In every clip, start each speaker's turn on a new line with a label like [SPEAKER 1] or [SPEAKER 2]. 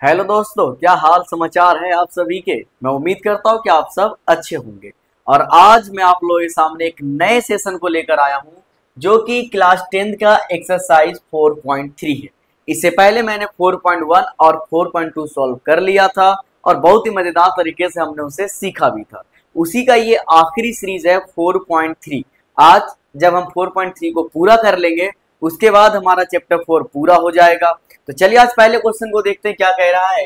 [SPEAKER 1] Hello दोस्तों, क्या हाल समाचार है आप सभी के। मैं उम्मीद करता हूँ कि आप सब अच्छे होंगे। और आज मैं आप लोगों के सामने एक नए सेशन को लेकर आया हूँ जो कि क्लास 10th का एक्सरसाइज 4.3 है। इससे पहले मैंने 4.1 और 4.2 सॉल्व कर लिया था और बहुत ही मजेदार तरीके से हमने उसे सीखा भी था। उसी का ये आखिरी सीरीज है 4.3। आज जब हम 4.3 को पूरा कर लेंगे उसके बाद हमारा चैप्टर 4 पूरा हो जाएगा। तो चलिए आज पहले क्वेश्चन को देखते हैं क्या कह रहा है।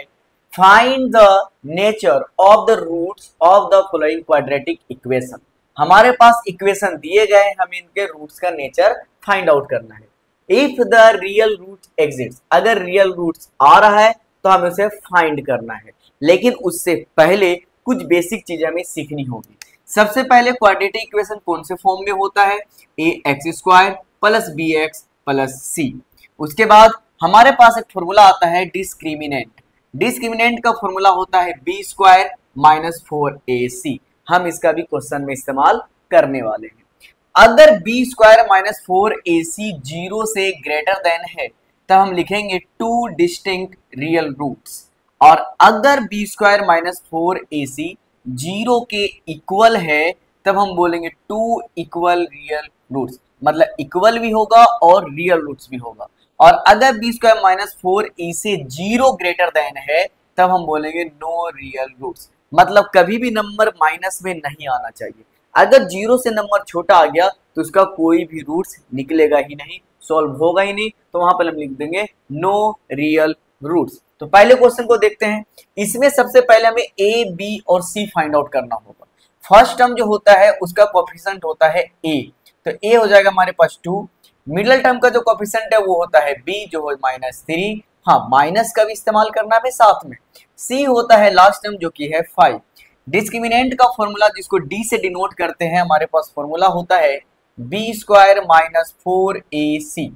[SPEAKER 1] Find the nature of the roots of the following quadratic equation. हमारे पास इक्वेशन दिए गए हैं, हमें इनके रूट्स का नेचर फाइंड आउट करना है। If the real root exist, अगर रियल रूट्स आ रहा है तो हमें उसे फाइंड करना है। लेकिन उससे पहले कुछ बेसिक चीजें हमें सीखनी होगी। सबसे पहले क्वाड्रेटिक इक्वेशन कौन से फॉर्म में होता है, a x square plus b x plus c. उसके बाद हमारे पास एक फॉर्मूला आता है डिस्क्रिमिनेंट। डिस्क्रिमिनेंट का फॉर्मूला होता है बी स्क्वायर माइनस 4ac। हम इसका भी क्वेश्चन में इस्तेमाल करने वाले हैं। अगर b square minus 4ac zero से ग्रेटर देन है तब हम लिखेंगे टू डिस्टिंक्ट रियल रूट्स। और अगर b square minus 4ac zero के इक्वल है तब हम बोलेंगे टू इक्वल रियल रूट्स, मतलब इक्वल भी होगा और रियल रूट्स भी होगा। और अगर बी स्क्वायर माइनस 4e से जीरो ग्रेटर देन है तब हम बोलेंगे नो रियल रूट्स, मतलब कभी भी नंबर माइनस में नहीं आना चाहिए। अगर जीरो से नंबर छोटा आ गया तो उसका कोई भी रूट्स निकलेगा ही नहीं, सॉल्व होगा ही नहीं, तो वहां पर हम लिख देंगे नो रियल रूट्स। तो पहले क्वेश्चन को देखते हैं। इसमें सबसे पहले हमें ए बी और सी फाइंड आउट करना होगा। फर्स्ट टर्म जो होता है उसका कोएफिशिएंट होता है ए, तो ए हो जाएगा हमारे पास 2। मिडिल टर्म का जो कोएफिशिएंट है वो होता है बी जो है -3। हाँ, माइनस का भी इस्तेमाल करना है साथ में। सी होता है लास्ट टर्म जो कि है 5। डिस्क्रिमिनेंट का फॉर्मूला जिसको डी से डिनोट करते हैं, हमारे पास फॉर्मूला होता है बी स्क्वायर माइनस 4ac।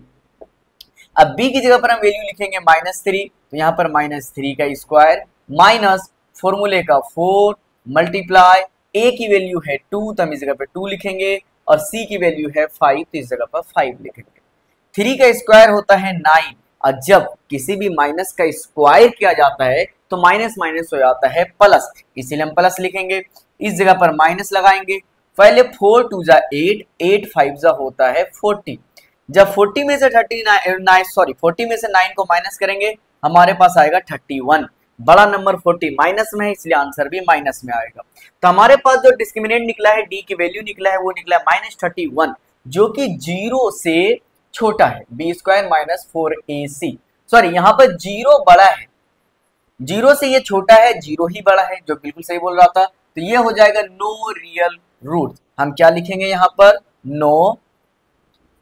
[SPEAKER 1] अब b की जगह पर हम वैल्यू लिखेंगे -3, तो यहाँ पर -3 का स्क्वायर माइनस फॉर्मूले का 4 मल्टीप्लाई a की वैल्यू है 2, तो हम इस जगह पर 2 लिखेंगे और c की वैल्यू है 5, तो इस जगह पर 5 लिखेंगे। 3 का स्क्वायर होता है 9, और जब किसी भी माइनस का स्क्वायर किया जाता है तो माइनस माइनस हो जाता है प्लस, इसीलिए हम प्लस लिखेंगे। इस जगह पर माइनस लगाएंगे। पहले 4 2 जा 8, 8 5 जा होता है 40। जब 40 में से 40 में से 9 को माइनस करेंगे हमारे पास आएगा 31। बड़ा नंबर 40 माइनस में है, इसलिए आंसर भी माइनस में आएगा। तो हमारे पास जो डिस्क्रिमिनेंट निकला है, डी की वैल्यू निकला है, वो निकला है -31, जो कि जीरो से छोटा है। B square minus 4ac, sorry यहाँ पर जीरो बड़ा है, जीरो से ये छोटा है, जीरो ही बड़ा है, जो बिल्कुल सही बोल रहा था। तो ये हो जाएगा नो रियल रूट। हम क्या लिखेंगे यहाँ पर, नो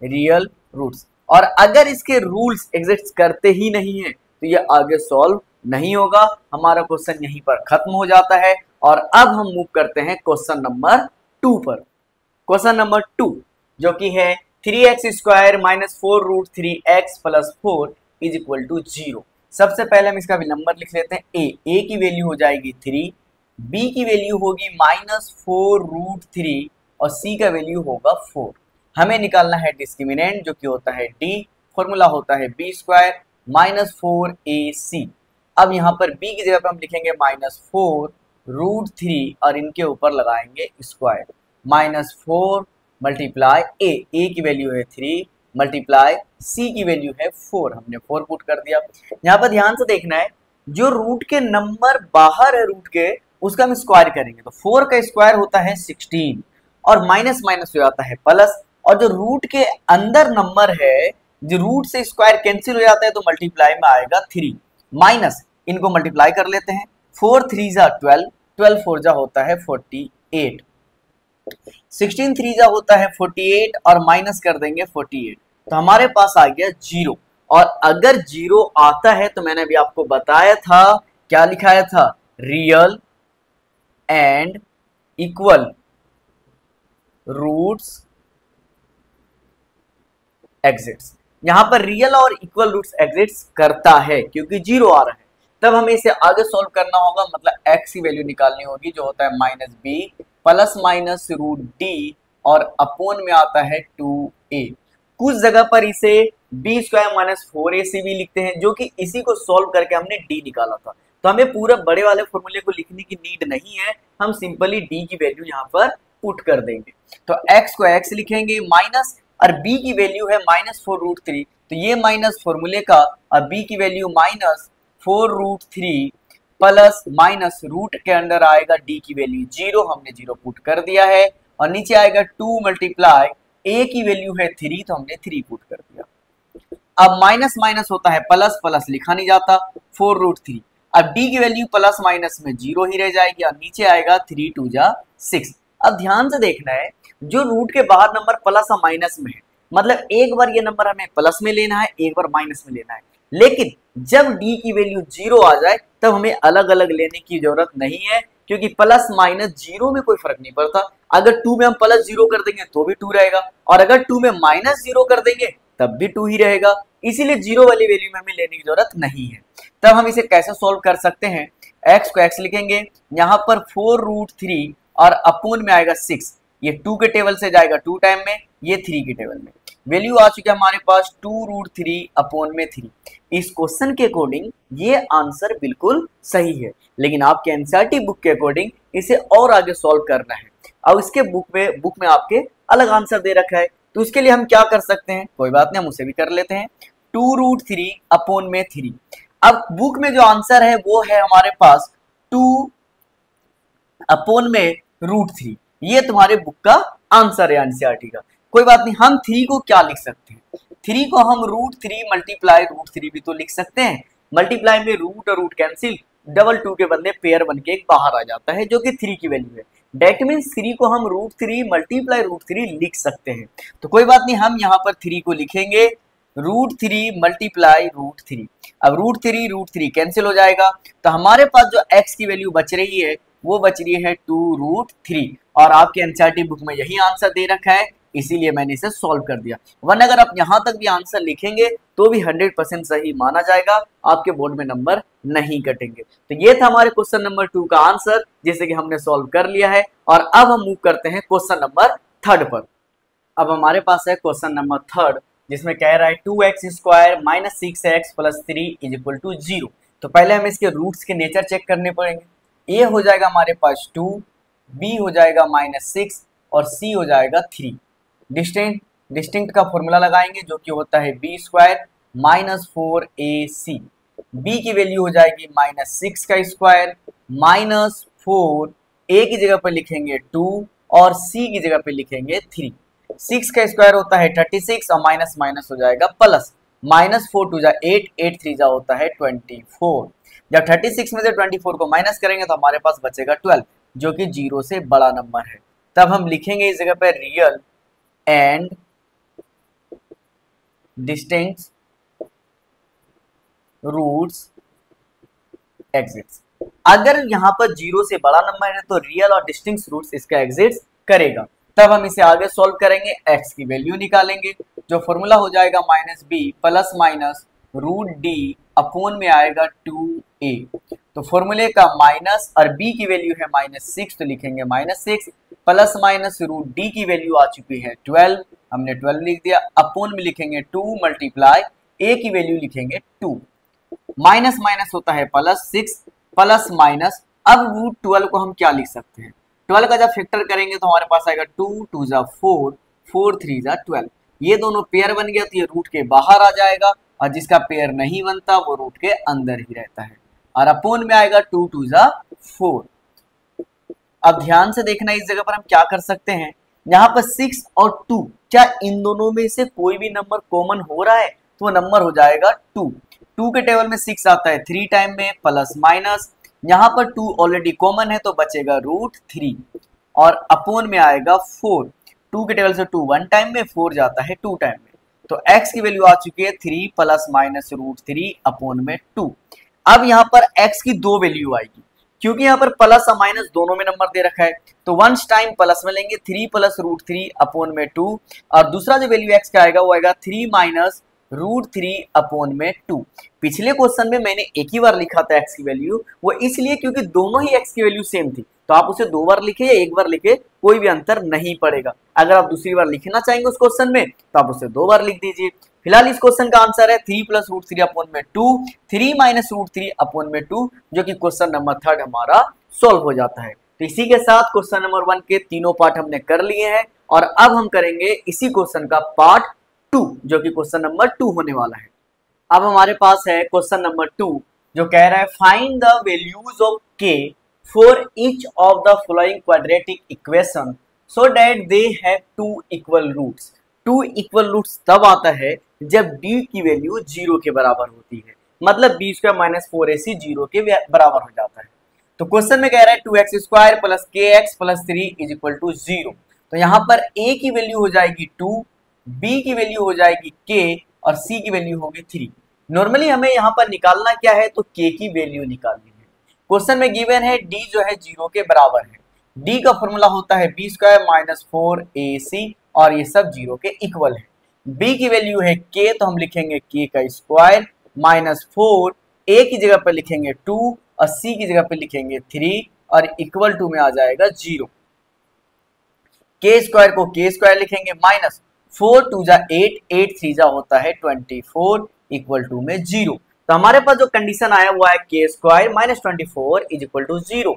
[SPEAKER 1] रियल रूट्स। और अगर इसके रूल्स एग्जिस्ट करते ही नहीं है तो ये आगे सॉल्व नहीं होगा। हमारा क्वेश्चन यहीं पर खत्म हो जाता है। और अब हम मूव करते हैं क्वेश्चन नंबर 2 पर। क्वेश्चन नंबर 2 जो कि है 3x square minus 4 root 3x plus 4 is equal to 0। सबसे पहले हम इसका भी नंबर लिख लेते हैं। ए की वैल्यू हो जाएगी 3, बी की वैल्यू होगी -4 रूट 3 और सी का वैल्यू होगा 4। हमें निकालना है डिस्क्रिमिनेंट जो कि होता है डी, फॉर्मूला होता है बी स्क्वायर माइनस 4ac। अब यहाँ पर b की जगह पर हम लिखेंगे -4 रूट 3 और इनके ऊपर लगाएंगे स्क्वायर, -4 मल्टीप्लाई ए की वैल्यू है 3 मल्टीप्लाई c की वैल्यू है 4। हमने 4 पुट कर दिया। यहाँ पर ध्यान से देखना है, जो रूट के नंबर बाहर है रूट के उसका हम स्क्वायर करेंगे, तो 4 का स्क्वायर होता है 16 और माइनस माइनस हो जाता है प्लस। और जो रूट के अंदर नंबर है, जो रूट से स्क्वायर कैंसिल हो जाता है तो मल्टीप्लाई में आएगा 3 माइनस, इनको मल्टीप्लाई कर लेते हैं। 4 3 जा 12, 12 4 जा होता है 48, 16 3 जा होता है 48 और माइनस कर देंगे 48, तो हमारे पास आ गया 0। और अगर 0 आता है तो मैंने अभी आपको बताया था, क्या लिखाया था, real and equal roots exits. यहां पर रियल और इक्वल रूट्स एग्जिट्स करता है क्योंकि 0 आ रहा है। तब हमें इसे आगे सॉल्व करना होगा, मतलब x की वैल्यू निकालनी होगी जो होता है -b plus minus root d और अपोन में आता है 2a। कुछ जगह पर इसे बी स्क्वायर माइनस 4ac भी लिखते हैं, जो कि इसी को सॉल्व करके हमने डी निकाला था। तो हमें पूरा बड़े वाले फॉर्मूले को लिखने की नीड नहीं है, हम सिंपली डी की वैल्यू यहाँ पर पुट कर देंगे। तो x को x लिखेंगे माइनस, और b की वैल्यू है -4√3, तो ये माइनस फॉर्मूले का, और b की वैल्यू -4√3 प्लस माइनस रूट के अंदर आएगा d की वैल्यू 0, हमने 0 पुट कर दिया है, और नीचे आएगा 2 मल्टीप्लाई a की वैल्यू है 3, तो हमने 3 पुट कर दिया। अब माइनस माइनस होता है प्लस, प्लस लिखा नहीं जाता, 4√3। अब d की वैल्यू प्लस माइनस में 0 ही रह जाएगी, और नीचे आएगा 3 2 जा 6। अब ध्यान से देखना है, जो रूट के बाहर नंबर प्लस और माइनस में है, मतलब एक बार ये नंबर हमें प्लस में लेना है, एक बार माइनस में लेना है, लेकिन जब d की वैल्यू 0 आ जाए तब हमें अलग अलग लेने की जरूरत नहीं है, क्योंकि प्लस माइनस 0 में कोई फर्क नहीं पड़ता। अगर 2 में हम प्लस 0 कर देंगे तो भी 2 रहेगा, और अगर 2 में माइनस 0 कर देंगे तब भी 2 ही रहेगा, इसीलिए 0 वाली वैल्यू में हमें लेने की जरूरत नहीं है। तब हम इसे कैसे सॉल्व कर सकते हैं, x को x लिखेंगे, यहाँ पर 4√3 और अपोन में आएगा 6, ये 2 के टेबल से जाएगा 2 टाइम में, ये 3 के टेबल में, वैल्यू आ चुकी है हमारे पास 2√3 अपोन में 3। इस क्वेश्चन के अकॉर्डिंग ये आंसर बिल्कुल सही है, लेकिन आपके एनसीईआरटी बुक के अकॉर्डिंग इसे और आगे सॉल्व करना है। अब इसके बुक में आपके अलग आंसर दे रखा है, तो उसके लिए हम क्या कर सकते हैं, कोई बात नहीं, हम उसे भी कर लेते हैं, 2√3 अपोन में 3। अब बुक में जो आंसर है वो है हमारे पास 2 अपोन में √3, ये तुम्हारे बुक का आंसर है एनसीईआरटी का। कोई बात नहीं, हम 3 को क्या लिख सकते हैं, 3 को हम √3 मल्टीप्लाई √3 भी तो लिख सकते हैं। मल्टीप्लाई में रूट और रूट कैंसिल, डबल 2 के बदले पेयर बन के एक बाहर आ जाता है, जो कि 3 की वैल्यू है। डेट मीन्स 3 को हम √3 मल्टीप्लाई √3 लिख सकते हैं। तो कोई बात नहीं, हम यहाँ पर 3 को लिखेंगे √3 मल्टीप्लाई √3। अब √3 कैंसिल हो जाएगा, तो हमारे पास जो x की वैल्यू बच रही है वो बच रही है 2√3, और आपके एनसीईआरटी बुक में यही आंसर दे रखा है, इसीलिए मैंने इसे सॉल्व कर दिया। वरना अगर आप यहां तक भी आंसर लिखेंगे तो भी 100% सही माना जाएगा, आपके बोर्ड में नंबर नहीं कटेंगे। तो ये था हमारे क्वेश्चन नंबर 2 का आंसर, जिसे कि हमने सॉल्व कर लिया है। और अब हम मूव करते हैं क्वेश्चन नंबर 3 पर। अब हमारे पास है क्वेश्चन नंबर 3, जिसमें कह रहा है 2x² minus 6x plus 3 is equal to 0। तो पहले हमें इसके रूट्स के नेचर चेक करने पड़ेंगे। a हो जाएगा हमारे पास 2, b हो जाएगा -6 और c हो जाएगा 3। डिस्टिंक्ट का फॉर्मूला लगाएंगे, जो कि होता है b² माइनस 4ac। b की वैल्यू हो जाएगी -6 का स्क्वायर माइनस 4, a की जगह पर लिखेंगे 2 और c की जगह पर लिखेंगे 3। 6 का स्क्वायर होता है 36 और माइनस माइनस हो जाएगा प्लस, -4 2 जा 8, 8 3 जा होता है 24। जब 36 में से 24 को माइनस करेंगे तो हमारे पास बचेगा 12, जो कि 0 से बड़ा नंबर है। तब हम लिखेंगे इस जगह पर real and distinct roots exits. अगर यहाँ पर 0 से बड़ा नंबर है तो रियल और डिस्टिंक्ट रूट्स इसका एग्जिट करेगा। तब हम इसे आगे सॉल्व करेंगे, x की वैल्यू निकालेंगे, जो फॉर्मूला हो जाएगा -b plus minus √d upon में आएगा 2a। तो फॉर्मूले का माइनस और b की वैल्यू है -6, तो लिखेंगे -6 प्लस माइनस √d की वैल्यू आ चुकी है 12, हमने 12 लिख दिया, अपोन में लिखेंगे 2 मल्टीप्लाई a की वैल्यू लिखेंगे 2। माइनस माइनस होता है प्लस, 6 प्लस माइनस। अब √12 को हम क्या लिख सकते हैं, 12 का जब फैक्टर करेंगे तो हमारे पास आएगा 2 2 जा 4, 4 3 जा 12। ये दोनों पेयर बन गया तो ये रूट के बाहर आ जाएगा, और जिसका पेयर नहीं बनता वो रूट के अंदर ही रहता है, और अपोन में आएगा 2 2 जा 4। अब ध्यान से देखना, इस जगह पर हम क्या कर सकते हैं, यहाँ पर 6 और 2, क्या इन दोनों में से कोई भी नंबर कॉमन हो रहा है, तो वो नंबर हो जाएगा 2। 2 के टेबल में 6 आता है 3 टाइम में, प्लस माइनस, यहाँ पर 2 ऑलरेडी कॉमन है तो बचेगा √3, और अपोन में आएगा 4। 2 के टेबल से 2 1 टाइम में, 4 जाता है 2 टाइम में, तो x की वैल्यू आ चुकी है 3 प्लस माइनस √3 अपोन में 2। अब यहाँ पर x की 2 वैल्यू आएगी, क्योंकि यहाँ पर प्लस और माइनस दोनों में नंबर दे रखा है, तो वंस टाइम प्लस में लेंगे 3 प्लस √3 अपोन में 2, और दूसरा जो वैल्यू x का आएगा वो आएगा 3 माइनस √3 अपोन में 2। पिछले क्वेश्चन में मैंने एक ही बार लिखा था x की वैल्यू, वो इसलिए क्योंकि दोनों ही x की वैल्यू सेम थी, तो आप उसे 2 बार लिखे या 1 बार लिखे कोई भी अंतर नहीं पड़ेगा। अगर आप दूसरी बार लिखना चाहेंगे उस क्वेश्चन में तो आप उसे 2 बार लिख दीजिए। फिलहाल इस क्वेश्चन का आंसर है 3 प्लस रूट थ्री अपॉन में 2, 3 माइनस रूट थ्री अपॉन में 2, जो कि क्वेश्चन नंबर 3 हमारा सॉल्व हो जाता है। तो इसी के साथ क्वेश्चन नंबर 1 के तीनों पार्ट हमने कर लिए हैं और अब हम करेंगे इसी क्वेश्चन का पार्ट 2, जो कि क्वेश्चन नंबर 2 होने वाला है। अब हमारे पास है क्वेश्चन नंबर 2, जो कह रहा है find the values of k for each of the following quadratic equation so that they have two equal roots. Two equal roots तब आता है जब d की वैल्यू 0 के बराबर होती है, मतलब b स्क्वायर माइनस 4ac 0 के बराबर हो जाता है। तो क्वेश्चन में कह रहा है 2x square plus kx plus 3 is equal to 0। तो यहाँ पर a की वैल्यू हो जाएगी 2, b की वैल्यू हो जाएगी k और c की वैल्यू होगी 3। नॉर्मली हमें यहाँ पर निकालना क्या है, तो k की वैल्यू निकालनी है। क्वेश्चन में गिवन है d जो है 0 के बराबर है, d का फॉर्मूला होता है b स्क्वायर माइनस 4ac और ये सब 0 के इक्वल है। b की वैल्यू है k, तो हम लिखेंगे k का स्क्वायर माइनस 4, a की जगह पर लिखेंगे 2 और c की जगह पर लिखेंगे 3 और इक्वल टू में आ जाएगा 0। k स्क्वायर को k स्क्वायर लिखेंगे माइनस 4 2 जा 8, 8 3 जा होता है 24 इक्वल टू में 0। तो हमारे पास जो कंडीशन आया वो है k square minus 24 is equal to 0।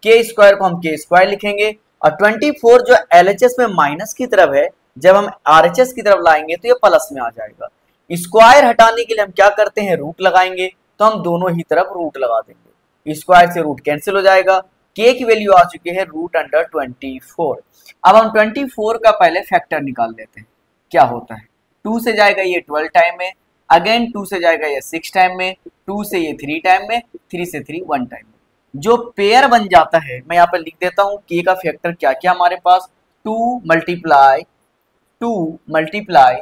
[SPEAKER 1] k square को हम k स्क्वायर लिखेंगे और 24 जो LHS में माइनस की तरफ है, जब हम RHS की तरफ लाएंगे तो ये प्लस में आ जाएगा। स्क्वायर हटाने के लिए हम क्या करते हैं, रूट लगाएंगे, तो हम दोनों ही तरफ रूट लगा देंगे, स्क्वायर से रूट कैंसिल हो जाएगा। k की वैल्यू आ चुकी है रूट अंडर 24। अब हम 24 का पहले फैक्टर निकाल लेते हैं, क्या होता है। 2 से जाएगा ये 12 टाइम में, अगेन 2 से जाएगा ये 6 टाइम में, 2 से ये 3 टाइम में, 3 से 3 1 टाइम में। जो पेयर बन जाता है, मैं यहाँ पर लिख देता हूँ k का फैक्टर क्या क्या हमारे पास, 2 मल्टीप्लाई 2 मल्टीप्लाई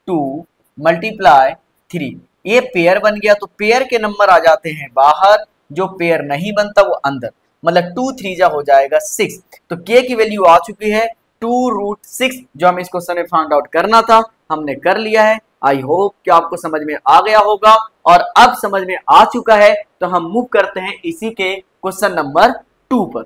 [SPEAKER 1] 2 मल्टीप्लाई 3, ये पेयर बन गया। तो पेयर के नंबर आ जाते हैं बाहर, जो पेयर नहीं बनता वो अंदर, मतलब 2 3 जा हो जाएगा 6। तो k की वैल्यू आ चुकी है 2√6, जो हमें इस क्वेश्चन में फाइंड आउट करना था, हमने कर लिया है। आई होप कि आपको समझ में आ गया होगा, और अब समझ में आ चुका है तो हम मूव करते हैं इसी के क्वेश्चन नंबर 2 पर।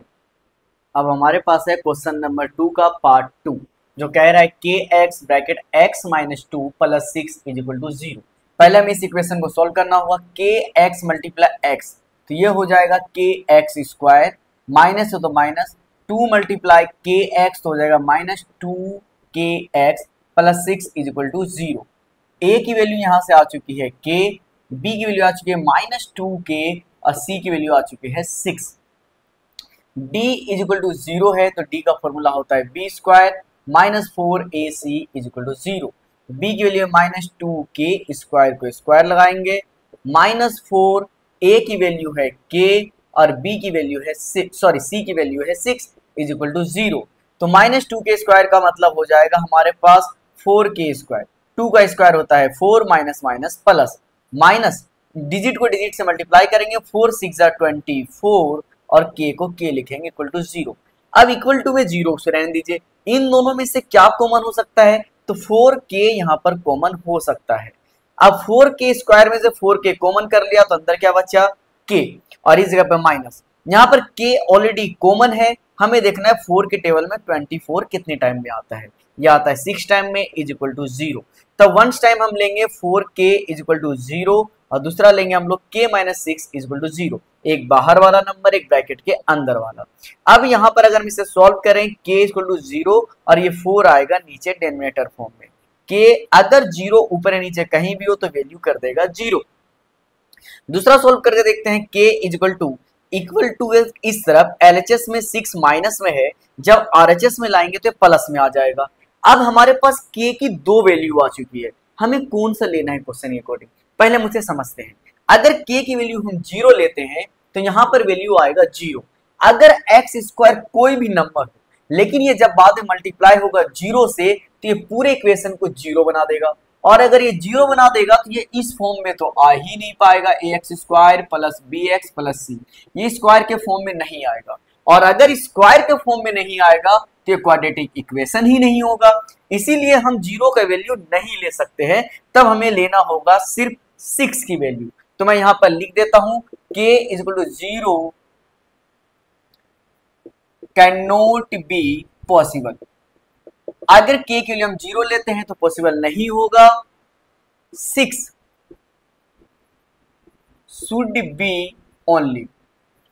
[SPEAKER 1] अब हमारे पास है क्वेश्चन नंबर 2 का पार्ट 2, जो कह रहा है kx bracket x minus 2 plus 6 is equal to 0। पहले हमें इस इक्वेशन को सॉल्व करना होगा, kx मल्टीप्लाई x, तो ये हो जाएगा kx स्क्वायर, माइनस हो तो माइनस, 2 मल्टीप्लाई kx तो हो जाएगा minus 2kx plus 6 is equal to 0। a की वैल्यू यहाँ से आ चुकी है k, b की वैल्यू आ चुकी है माइनस 2k और c की वैल्यू आ चुकी है 6। d इज इक्वल टू 0 है, तो d का फॉर्मूला होता है b square minus 4ac is equal to 0। b की वैल्यू माइनस 2k, स्क्वायर को स्क्वायर लगाएंगे, माइनस 4, a की वैल्यू है k और b की वैल्यू है 6, सॉरी c की वैल्यू है 6 इज इक्वल टू 0। तो माइनस 2k स्क्वायर का मतलब हो जाएगा हमारे पास 4k स्क्वायर, 2 का स्क्वायर होता है 4 minus minus plus, minus digit को डिजिट से मल्टीप्लाई करेंगे, 4 6 24 और k को k लिखेंगे इक्वल टू 0। अब इक्वल टू में 0 से रहने दीजिए, इन दोनों में से क्या कॉमन हो सकता है, तो 4k यहाँ पर कॉमन हो सकता है। अब 4k स्क्वायर में से 4k कॉमन कर लिया तो अंदर क्या बचा, k, और इस जगह पे माइनस, यहाँ पर k ऑलरेडी कॉमन है, हमें देखना है 4 के टेबल में 24 कितने टाइम में आता है, ये आता है 6 टाइम में इज इक्वल टू 0। तब वंस टाइम हम लेंगे 4k इज इक्वल टू 0 और दूसरा लेंगे हम लोग k minus 6 is equal to 0, एक बाहर वाला नंबर एक ब्रैकेट के अंदर वाला। अब यहाँ पर अगर हम इसे सॉल्व करें, k इज इक्वल टू 0 और ये 4 आएगा नीचे डिनोमिनेटर फॉर्म में, k अगर 0 ऊपर या नीचे कहीं भी हो तो वैल्यू कर देगा 0। दूसरा सॉल्व करके देखते हैं, k इक्वल टू इस तरफ LHS में 6 माइनस में है, जब RHS में लाएंगे तो प्लस में आ जाएगा। अब हमारे पास k की 2 वैल्यू आ चुकी है, हमें कौन सा लेना है क्वेश्चन के अकॉर्डिंग, पहले मुझे समझते हैं। अगर k की वैल्यू हम 0 लेते हैं तो यहाँ पर वैल्यू आएगा 0। अगर x स्क्वायर कोई भी नंबर हो, लेकिन ये जब बाद में मल्टीप्लाई होगा 0 से तो ये पूरे इक्वेशन को 0 बना देगा, और अगर ये 0 बना देगा तो ये इस फॉर्म में तो आ ही नहीं पाएगा, ax square plus bx plus c, ये स्क्वायर के फॉर्म में नहीं आएगा, और अगर स्क्वायर के फॉर्म में नहीं आएगा तो ये क्वाड्रेटिक इक्वेशन ही नहीं होगा। इसीलिए हम 0 का वैल्यू नहीं ले सकते हैं, तब हमें लेना होगा सिर्फ 6 की वैल्यू। तो मैं यहां पर लिख देता हूं k is equal to 0 can not be possible. अगर k के लिए हम 0 लेते हैं तो पॉसिबल नहीं होगा, 6 शुड बी ओनली।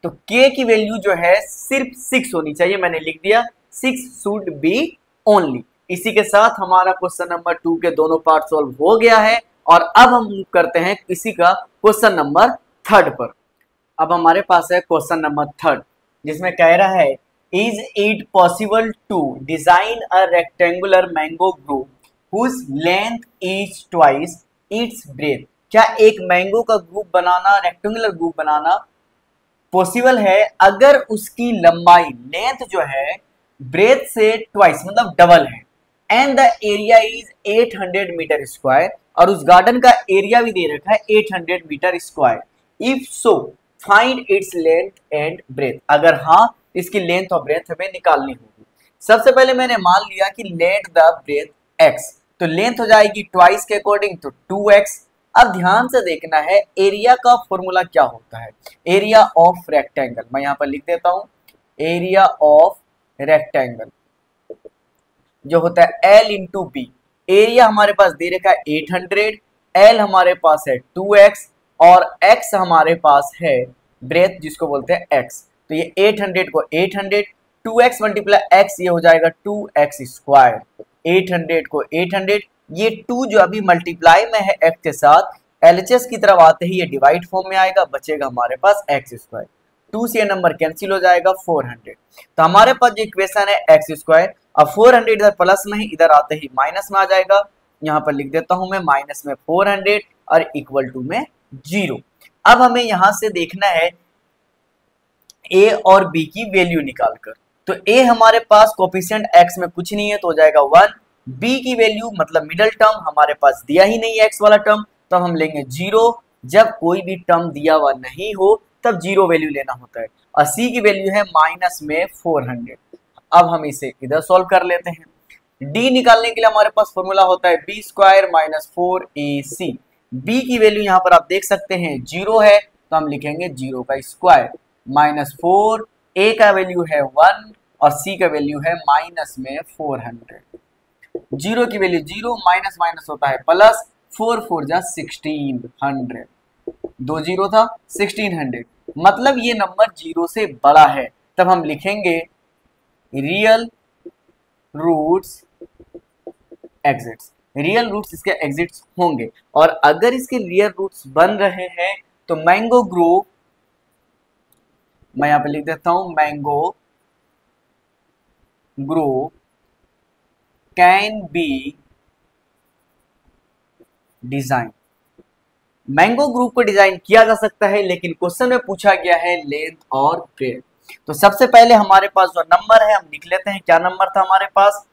[SPEAKER 1] तो k की वैल्यू जो है सिर्फ 6 होनी चाहिए, मैंने लिख दिया 6 शुड बी ओनली। इसी के साथ हमारा क्वेश्चन नंबर 2 के दोनों पार्ट सॉल्व हो गया है और अब हम मूव करते हैं इसी का क्वेश्चन नंबर 3 पर। अब हमारे पास है क्वेश्चन नंबर 3 जिसमें कह रहा है is it possible to design a rectangular mango group whose length is twice its breadth. क्या एक मैंगो का ग्रुप बनाना, रेक्टेंगुलर ग्रुप बनाना पॉसिबल है अगर उसकी लंबाई लेंथ जो है ब्रेथ से ट्वाइस मतलब डबल है and the area is 800 metre square और उस गार्डन का एरिया भी दे रखा है 800 metre square. If so find its length and breadth. अगर हाँ इसकी लेंथ और ब्रेथ हमें निकालनी होगी। सबसे पहले मैंने मान लिया कि लेट द ब्रेथ x, तो लेंथ हो जाएगी ट्वाइस के अकॉर्डिंग तो 2x। अब ध्यान से देखना है एरिया का फॉर्मूला क्या होता है। एरिया ऑफ रेक्टेंगल मैं यहां पर लिख देता हूं, एरिया ऑफ रेक्टेंगल जो होता है L इंटू बी। एरिया हमारे पास दे रखा है 800, L हमारे पास है 2x और x हमारे पास है ब्रेथ जिसको बोलते हैं x। तो ये 800 को 800, 2x मल्टीप्लाई x ये हो जाएगा 2x स्क्वायर। 800 को 800, ये 2 जो अभी मल्टीप्लाई में है x के साथ LHS की तरफ आते ही ये डिवाइड फॉर्म में आएगा, बचेगा हमारे पास x स्क्वायर। 2 से ये नंबर कैंसिल हो जाएगा 400। तो हमारे पास जो इक्वेशन है x स्क्वायर, अब 400 इधर प्लस में ही इधर आते ही माइनस में आ जाएगा। यहाँ पर लिख देता हूं मैं माइनस में 400 और इक्वल टू में 0। अब हमें यहां से देखना है a और b की वैल्यू निकालकर। तो a हमारे पास कोफिशिएंट x में कुछ नहीं है तो हो जाएगा 1। b की वैल्यू मतलब मिडल टर्म हमारे पास दिया ही नहीं है x वाला टर्म, तो हम लेंगे 0। जब कोई भी टर्म दिया हुआ नहीं हो तब 0 वैल्यू लेना होता है और c की वैल्यू है माइनस में 400। अब हम इसे इधर सॉल्व कर लेते हैं। d निकालने के लिए हमारे पास फॉर्मूला होता है b square minus 4ac। b की वैल्यू यहाँ पर आप देख सकते हैं 0 है तो हम लिखेंगे 0 का स्क्वायर माइनस 4, a का वैल्यू है 1 और c का वैल्यू है माइनस में 400। 0 की वैल्यू 0, माइनस माइनस होता है प्लस, 4 4 जा 1600, 2 0 था 1600, मतलब ये नंबर 0 से बड़ा है। तब हम लिखेंगे real roots exits. Real roots इसके एग्जिट्स होंगे और अगर इसके रियल रूट्स बन रहे हैं तो मैंगो ग्रुप, मैं यहां पे लिख देता हूं mango group can be design. Mango group को डिजाइन किया जा सकता है लेकिन क्वेश्चन में पूछा गया है लेंथ और ब्रेथ। तो सबसे पहले हमारे पास जो नंबर है हम लिख लेते हैं। क्या नंबर था हमारे पास,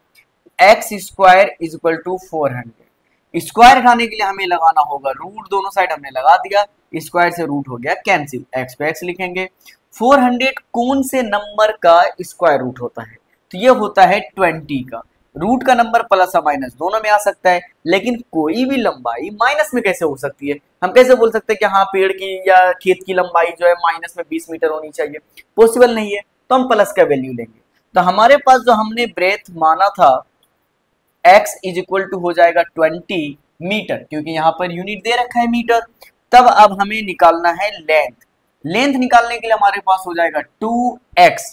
[SPEAKER 1] x square is equal to 400। Square हटाने के लिए हमें लगाना होगा रूट, दोनों साइड हमने लगा दिया, स्क्वायर से रूट हो गया कैंसिल, एक्स पे एक्स लिखेंगे। 400 कौन से नंबर का स्क्वायर रूट होता है, तो ये होता है 20 का। रूट का नंबर प्लस या माइनस दोनों में आ सकता है, लेकिन कोई भी लंबाई माइनस में कैसे हो सकती है। हम कैसे बोल सकते हैं कि हाँ पेड़ की या खेत की लंबाई जो है माइनस में 20 मीटर होनी चाहिए, पॉसिबल नहीं है। तो हम प्लस का वैल्यू लेंगे। तो हमारे पास जो हमने ब्रेथ माना था x इज इक्वल टू हो जाएगा 20 मीटर, क्योंकि यहाँ पर यूनिट दे रखा है मीटर। तब अब हमें निकालना है लेंथ। लेंथ निकालने के लिए हमारे पास हो जाएगा 2x,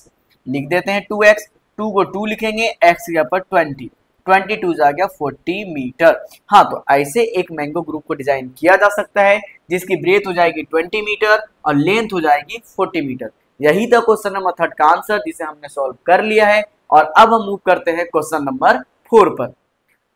[SPEAKER 1] लिख देते हैं 2x, 2 को 2 लिखेंगे, x के ऊपर 20, 22 आ गया 40 मीटर। हाँ, तो ऐसे एक मैंगो ग्रुप को डिजाइन किया जा सकता है जिसकी ब्रेथ हो जाएगी 20 मीटर और लेंथ हो जाएगी 40 मीटर। यही था क्वेश्चन नंबर 3 का आंसर, जिसे हमने सॉल्व कर लिया है। और अब हम मूव करते हैं क्वेश्चन नंबर 4 पर।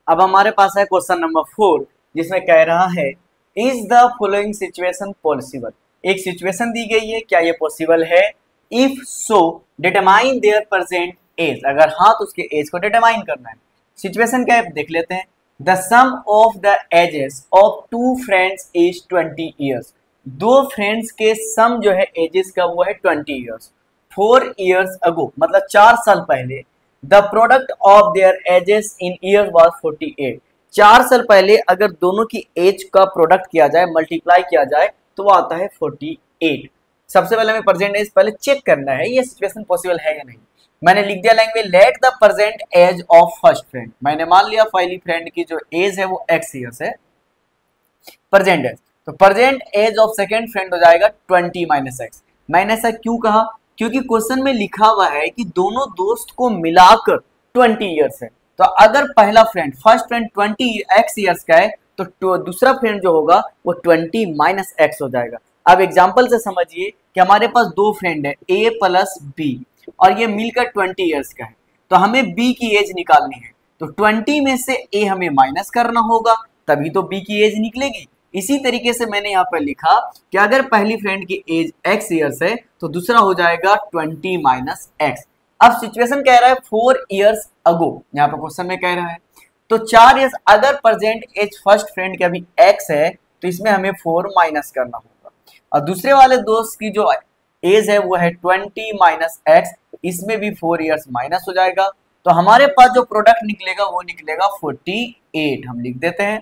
[SPEAKER 1] अब हमारे पास है क्वेश्चन नंबर 4 जिसमें कह रहा है is the following situation possible. एक सिचुएशन दी गई है, क्या ये पॉसिबल है। If so determine their present age, अगर हाँ तो उसके एज को डिटरमाइन करना है। सिचुएशन क्या है देख लेते हैं। The sum of the ages of 2 friends is 20 years. 2 friends के सम जो है एजेस का वो है 20 ईयर्स। 4 ईयर्स अगो मतलब 4 साल पहले the product of their edges in year was 48। 4 साल पहले अगर दोनों की एज का प्रोडक्ट किया जाए, मल्टीप्लाई किया जाए तो वो आता है 48। सबसे पहले हमें प्रेजेंट एज पहले चेक करना है ये सिचुएशन पॉसिबल है या नहीं। मैंने लिख दिया लाइन में let the present age of first friend. मैंने मान लिया पहली फ्रेंड की जो एज है वो x ईयर्स है। प्रेजेंट एज, तो present age of second friend हो जाएगा 20 माइनस एक्स। मैंने ऐसा क्यों कहा, क्योंकि क्वेश्चन में लिखा हुआ है कि दोनों दोस्त को मिलाकर 20 ईयर्स है। तो अगर पहला friend first friend 20 x years का है तो दूसरा फ्रेंड जो होगा वो 20 माइनस एक्स हो जाएगा। अब एग्जाम्पल से समझिए कि हमारे पास दो फ्रेंड है ए प्लस बी और ये मिलकर 20 ईयर्स का है, तो हमें बी की एज निकालनी है। तो 20 में से ए हमें माइनस करना होगा तभी तो बी की एज निकलेगी। इसी तरीके से मैंने यहाँ पर लिखा कि अगर पहली फ्रेंड की एज एक्स ईयर्स है तो दूसरा हो जाएगा 20 माइनस एक्स। अब सिचुएशन कह रहा है 4 ईयर्स अगो, यहाँ पर क्वेश्चन में कह रहा है तो 4 ईयर्स, अगर प्रेजेंट एज फर्स्ट फ्रेंड की अभी एक्स है तो इसमें हमें 4 माइनस करना होगा, और दूसरे वाले दोस्त की जो एज है वो है 20 माइनस एक्स, इसमें भी 4 ईयर्स माइनस हो जाएगा। तो हमारे पास जो प्रोडक्ट निकलेगा वो निकलेगा 48, हम लिख देते हैं।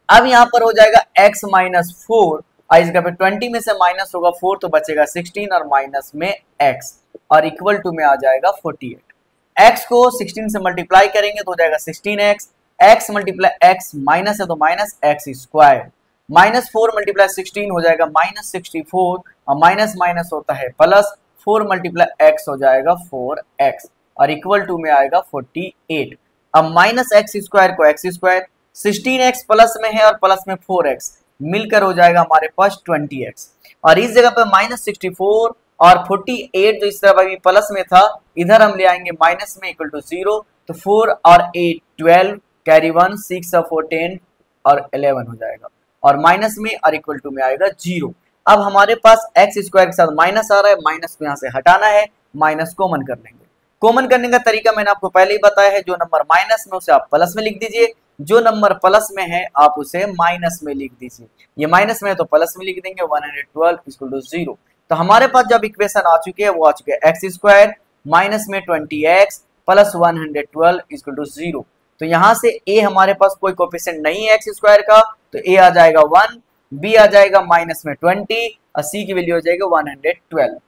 [SPEAKER 1] अब यहाँ पर हो जाएगा x माइनस 4, और इसका फिर 20 में से माइनस होगा 4 तो बचेगा 16 और माइनस में x और इक्वल टू में आ जाएगा 48। x को 16 से मल्टीप्लाई करेंगे तो हो जाएगा 16x, x multiply x minus है तो minus x square, minus 4 multiply 16 हो जाएगा माइनस 64 और माइनस माइनस होता है प्लस, 4 मल्टीप्लाई x हो जाएगा 4x और इक्वल टू में आएगा 48। अब माइनस एक्स स्क्वायर को एक्स स्क्वायर, 16x प्लस में है और प्लस में 4x मिलकर हो जाएगा हमारे पास 20x, और इस जगह पर माइनस 64 और 48 जो इस तरह अभी प्लस में था इधर हम ले आएंगे माइनस में इक्वल टू 0, तो 4 और 8 12, कैरी 1 6 और 4 10 और 11 हो जाएगा, और माइनस में और इक्वल टू में आएगा 0। अब हमारे पास एक्स स्क्वायर के साथ माइनस आ रहा है, माइनस को यहाँ से हटाना है, माइनस कॉमन कर लेंगे। कॉमन करने का तरीका मैंने आपको पहले ही बताया है, जो नंबर माइनस में उसे आप प्लस में लिख दीजिए, जो नंबर प्लस में है आप उसे माइनस में लिख दीजिए। ये माइनस में है तो प्लस में लिख देंगे 112 इक्वल टू 0। तो हमारे पास जब इक्वेशन आ चुकी है वो आ चुके हैं एक्स स्क्वायर माइनस में 20x प्लस 112 इक्वल टू 0। तो यहाँ से a हमारे पास कोई कोफिशिएंट नहीं है एक्स स्क्वायर का, तो a आ जाएगा 1, b आ जाएगा माइनस में 20 और c की वैल्यू हो जाएगी 112।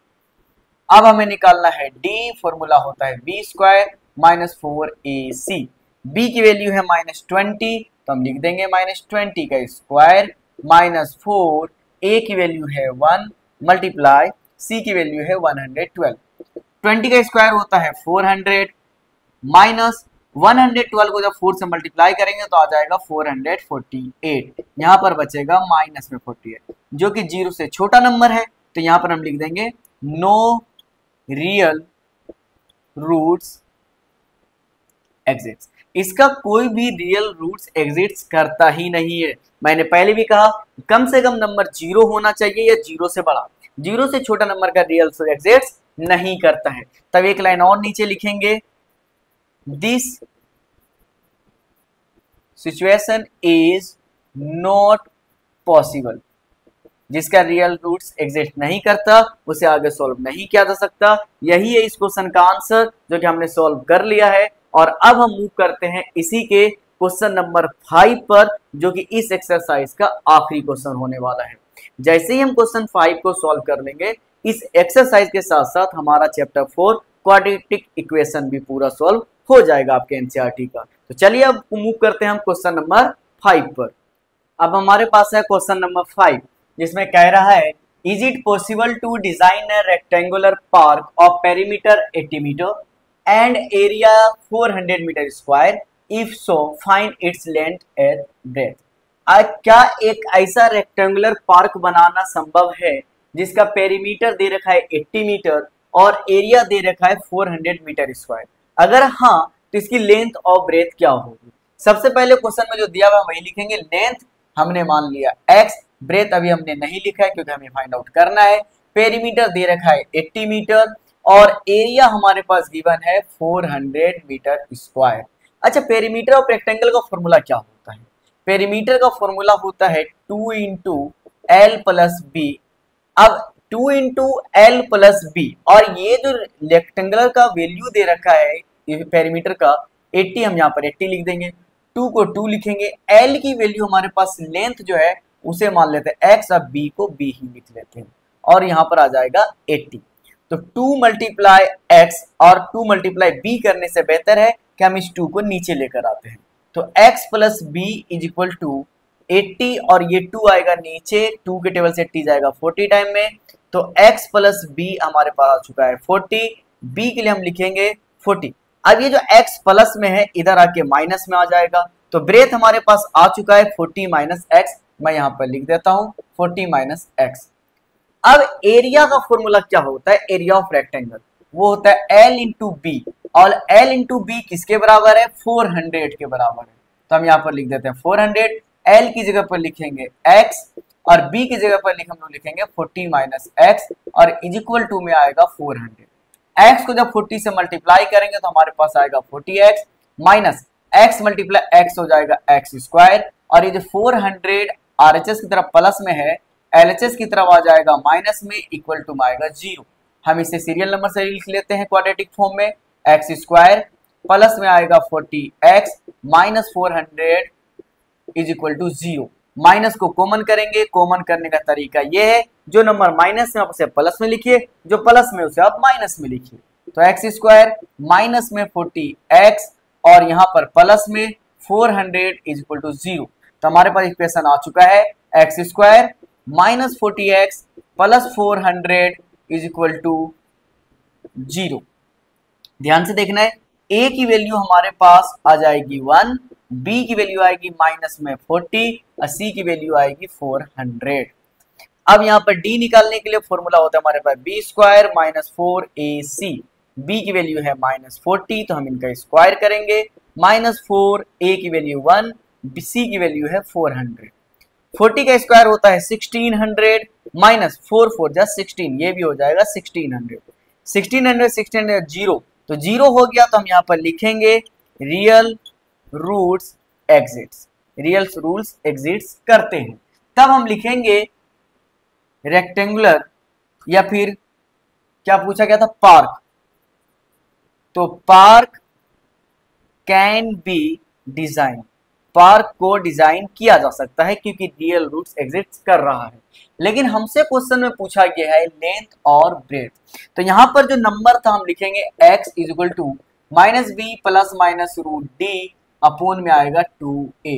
[SPEAKER 1] अब हमें निकालना है d, फॉर्मूला होता है b square minus 4ac, b की वैल्यू है माइनस 20 तो हम लिख देंगे माइनस 20 का स्क्वायर माइनस 4, a की वैल्यू है 1 मल्टीप्लाई c की वैल्यू है 112। 20 का स्क्वायर होता है 400 माइनस 112 को जब 4 से मल्टीप्लाई करेंगे तो आ जाएगा 448, यहाँ पर बचेगा माइनस में 48 जो कि 0 से छोटा नंबर है, तो यहाँ पर हम लिख देंगे नो रियल रूट्स एग्जिट्स। इसका कोई भी रियल रूट्स एग्जिट्स करता ही नहीं है। मैंने पहले भी कहा कम से कम नंबर 0 होना चाहिए या 0 से बड़ा, 0 से छोटा नंबर का रियल एग्जिट्स नहीं करता है। तब एक लाइन और नीचे लिखेंगे this situation is not possible, जिसका रियल रूट्स एग्जिस्ट नहीं करता उसे आगे सॉल्व नहीं किया जा सकता। यही है इस क्वेश्चन का आंसर जो कि हमने सॉल्व कर लिया है। और अब हम मूव करते हैं इसी के क्वेश्चन नंबर 5 पर, जो कि इस एक्सरसाइज का आखिरी क्वेश्चन होने वाला है। जैसे ही हम क्वेश्चन 5 को सॉल्व कर लेंगे, इस एक्सरसाइज के साथ साथ हमारा चैप्टर 4 क्वाड्रेटिक इक्वेशन भी पूरा सॉल्व हो जाएगा आपके एनसीईआरटी का। तो चलिए अब मूव करते हैं हम क्वेश्चन नंबर 5 पर। अब हमारे पास है क्वेश्चन नंबर 5, जिसमें कह रहा है is it possible to design a rectangular park of perimeter 80 metre and area 400 metre square, if so find its length and breadth. क्या एक ऐसा रेक्टेंगुलर पार्क बनाना संभव है जिसका पेरीमीटर दे रखा है 80 मीटर और एरिया दे रखा है 400 मीटर स्क्वायर? अगर हाँ तो इसकी लेंथ और ब्रेथ क्या होगी? सबसे पहले क्वेश्चन में जो दिया हुआ वही लिखेंगे, लेंथ हमने मान लिया x, ब्रेथ अभी हमने नहीं लिखा है क्योंकि हमें फाइंड आउट करना है। पेरीमीटर दे रखा है 80 मीटर और एरिया हमारे पास गिवन है 400 मीटर स्क्वायर। अच्छा, पेरीमीटर और रेक्टेंगल का फॉर्मूला क्या होता है? पेरीमीटर का फॉर्मूला होता है 2 इंटू एल प्लस बी। अब 2 इंटू एल प्लस बी, और ये जो रेक्टेंगुलर का वैल्यू दे रखा है पेरीमीटर का 80, हम यहाँ पर 80 लिख देंगे, 2 को 2 लिखेंगे, एल की वैल्यू हमारे पास लेंथ जो है उसे मान लेते हैं x और b को b ही लिख लेते हैं, और यहाँ पर आ जाएगा 80। तो 2 मल्टीप्लाई x और 2 मल्टीप्लाई b करने से बेहतर है कि हम इस 2 को नीचे लेकर आते हैं। तो x plus b is equal to 80 और ये 2 आएगा नीचे, 2 के टेबल से 80 जाएगा 40 टाइम में, तो x प्लस बी हमारे पास आ चुका है 40, b के लिए हम लिखेंगे 40। अब ये जो x प्लस में है इधर आके माइनस में आ जाएगा, तो ब्रेथ हमारे पास आ चुका है 40 माइनस एक्स, मैं यहाँ पर लिख देता हूँ 40 माइनस एक्स। अब एरिया का फॉर्मूला क्या होता है, एरिया ऑफ रेक्टेंगल, वो होता है L इंटू बी, और L इंटू बी किसके बराबर है, 400 के बराबर है। तो हम यहाँ पर लिख देते हैं 400, L की जगह पर लिखेंगे x और b की जगह पर हम लोग लिखेंगे 40 माइनस एक्स और इज इक्वल टू में आएगा 400। x को जब 40 से मल्टीप्लाई करेंगे तो हमारे पास आएगा 40x minus x multiply x हो जाएगा x स्क्वायर, और ये जो 400 RHS की तरफ प्लस में है, LHS की तरफ आ जाएगा माइनस में, इक्वल टू में आएगा 0। हम इसे सीरियल नंबर से लिख लेते हैं क्वाड्रेटिक फॉर्म में, x स्क्वायर प्लस में आएगा 40x minus 400 is equal to 0। Minus को कॉमन करेंगे, कॉमन करने का तरीका ये है, जो नंबर माइनस में आप उसे प्लस में लिखिए, जो प्लस में उसे आप माइनस में लिखिए। तो एक्स स्क्वायर माइनस में 40x और यहाँ पर प्लस में 400 इज इक्वल टू 0। तो हमारे पास इक्वेशन आ चुका है x square minus 40x plus 400 is equal to 0। ध्यान से देखना है, a की वैल्यू हमारे पास आ जाएगी 1, b की वैल्यू आएगी माइनस में 40 और c की वैल्यू आएगी 400। अब यहाँ पर d निकालने के लिए फॉर्मूला होता है हमारे पास b square minus 4ac, b की वैल्यू है माइनस 40 तो हम इनका स्क्वायर करेंगे, माइनस 4, a की वैल्यू 1, c की वैल्यू है 400। 40 का स्क्वायर होता है 1600 माइनस 4 4 जा 16, ये भी हो जाएगा 1600। 1600 0, तो 0 हो गया तो हम यहाँ पर लिखेंगे real roots exits, real rules exits करते हैं। तब हम लिखेंगे रेक्टेंगुलर, या फिर क्या पूछा गया था, पार्क। तो park can be design, park को डिजाइन किया जा सकता है क्योंकि रियल रूट्स एग्जिस्ट कर रहा है। लेकिन हमसे क्वेश्चन में पूछा गया है लेंथ और ब्रेथ, तो यहां पर जो नंबर था हम लिखेंगे x is equal to minus b plus minus root d upon में आएगा 2a,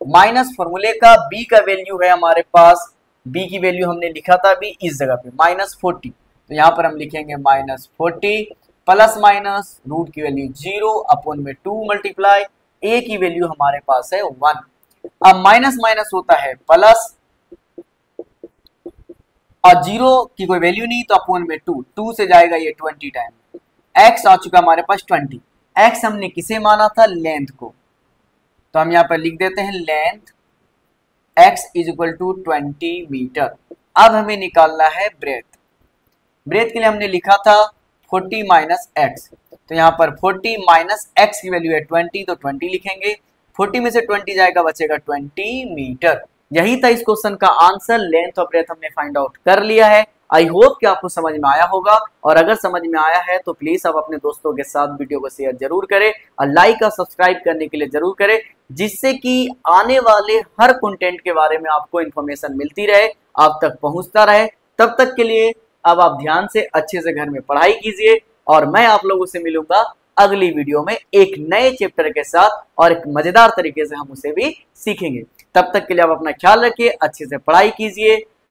[SPEAKER 1] माइनस फॉर्मूले का b का वैल्यू है हमारे पास, b की वैल्यू हमने लिखा था b इस जगह पे माइनस 40, तो यहाँ पर हम लिखेंगे माइनस 40 प्लस माइनस रूट की वैल्यू 0 अपोन में 2 मल्टीप्लाई a की वैल्यू हमारे पास है 1। अब माइनस माइनस होता है प्लस और 0 की कोई वैल्यू नहीं तो अपोन में 2, 2 से जाएगा ये 20 टाइम, x आ चुका हमारे पास 20। x हमने किसे माना था, लेंथ को, तो हम यहाँ पर लिख देते हैं length x is equal to 20 metre. अब हमें निकालना है ब्रेथ, ब्रेथ के लिए हमने लिखा था 40 माइनस एक्स, तो यहाँ पर 40 माइनस एक्स की वैल्यू है 20 तो 20 लिखेंगे, 40 में से 20 जाएगा बचेगा 20 मीटर। यही था इस क्वेश्चन का आंसर, लेंथ और ब्रेथ हमने फाइंड आउट कर लिया है। आई होप कि आपको समझ में आया होगा, और अगर समझ में आया है तो प्लीज आप अपने दोस्तों के साथ वीडियो को शेयर जरूर करें और लाइक और सब्सक्राइब करने के लिए जरूर करें, जिससे कि आने वाले हर कंटेंट के बारे में आपको इन्फॉर्मेशन मिलती रहे, आप तक पहुंचता रहे। तब तक के लिए अब आप ध्यान से अच्छे से घर में पढ़ाई कीजिए, और मैं आप लोगों से मिलूंगा अगली वीडियो में एक नए चैप्टर के साथ, और एक मजेदार तरीके से हम उसे भी सीखेंगे। तब तक के लिए आप अपना ख्याल रखिए, अच्छे से पढ़ाई कीजिए।